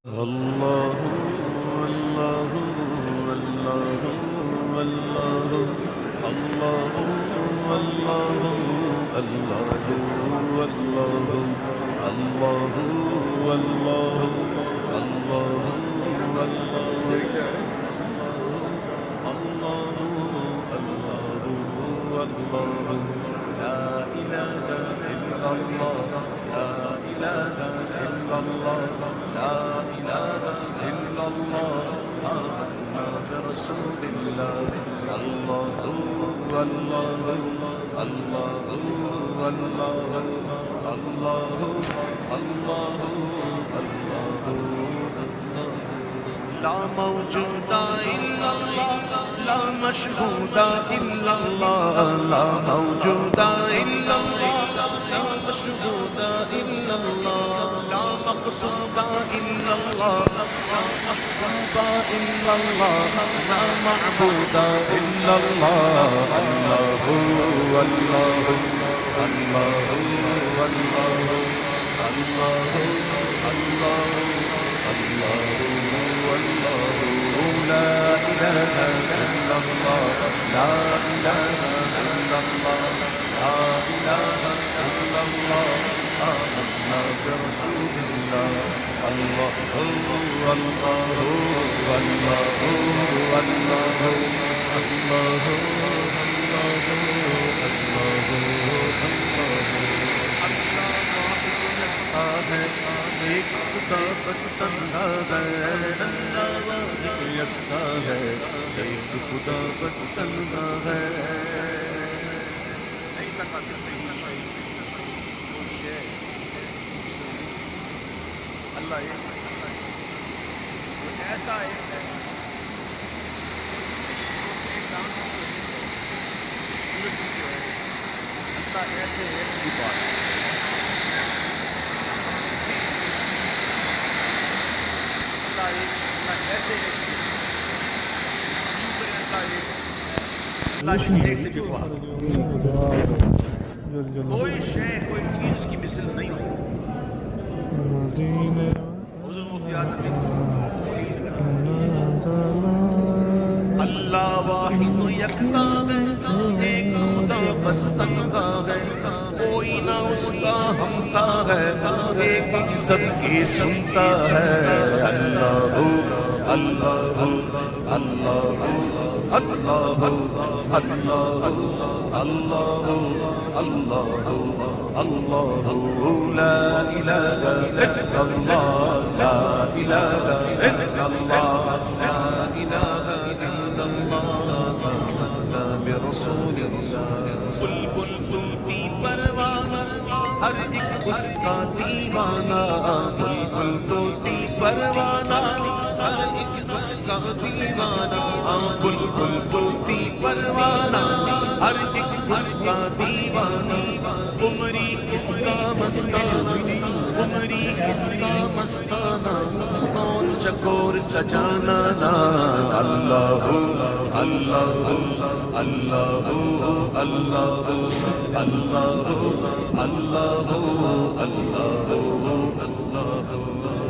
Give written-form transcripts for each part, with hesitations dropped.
الله الله الله الله الله الله الله الله الله الله الله الله لا إله إلا الله لا إله إلا الله لا إله إلا الله محمد رسول الله الله الله الله الله الله لا موجود إلا الله لا مشهود إلا الله لا موجود إلا الله لا مشهود إلا الله لا مقصود إلا الله لا محبوب إلا الله لا معبود إلا الله الله الله الله الله الله الله الله لا إله إلا الله لا إله إلا الله لا إله إلا الله محمد رسول الله الله الله الله ایک خدا بس تنہا ہے اللہ واحد یکتا ہے ایک خدا بس تنہا ہے اللہ ایسا ایک ہے اللہ ایسے ایسی بات ایسے ایک سے جو کوئی شے کوئی چیز کی مثل نہیں ہوتی حضور مفتی اعظم اللہ واحد یکتا ہے ایک خدا بس تنہا ہے کوئی نہ اس کا ہمتا ہے ایک ہی سب کی سنتا ہے اللہ اللہ اللہ اللہ اللہ اللہ اللہ اللہ لا الہ الا اللہ لا الہ الا اللہ لا الہ الا اللہ محمد رسول اللہ بلبل طوطی پروانہ ہر ایک اس کا دیوانہ بلبل طوطی پروانہ ہر ایک اس کا دیوانہ بلبل طوطی پروانہ ہر ایک اس کا دیوانہ عمری کس کا مستانہ عمری کس کا مستانہ کون چکور چچانا اللہ اللہ اللہ اللہ اللہ اللہ اللہ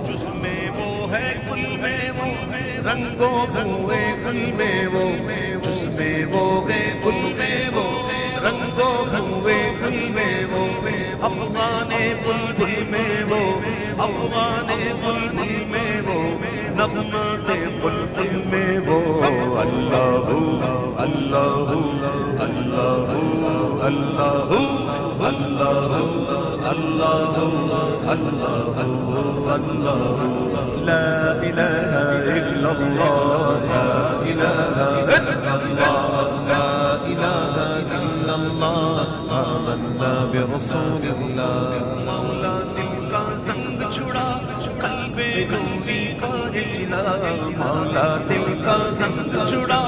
جس میں وہ ہے کل میں وہ رنگوں بوئے گل میں وہ جس میں وہ گئے کل میں وہ رنگوں بوئے گل میں وہ افغان بلبل میں وہ افغان بلبل میں وہ نغمات بلبل میں وہ اللہ اللہ اللہ اللہ اللہ اللہ اللہ اللہ لا الہ الا اللہ لا الہ الا اللہ لا الہ الا اللہ آمنا برسول اللہ مولا دل کا زنگ چھڑا قلب نوری کا اجلا مولا دل کا زنگ چھڑا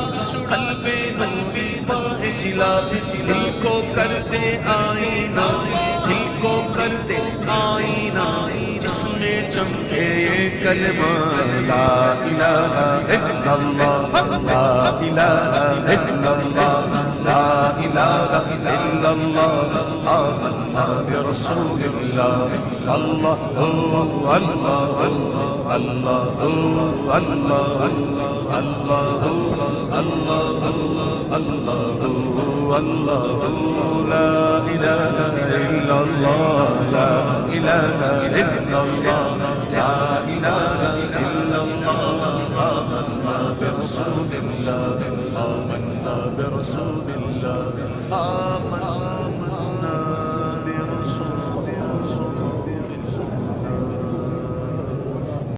قلب نوری کا اجلا دل کو کر دے آئینہ دل کو کر دے آئینہ جس میں چمکے یہ کلمہ لا الہ الا اللہ لا الہ الا اللہ لا الہ إلا الله آمنا برسول الله الله الله الله الله الله الله الله لا إله إلا الله لا إله إلا الله لا إله إلا الله آمنا برسول الله آمنا برسول الله آمنا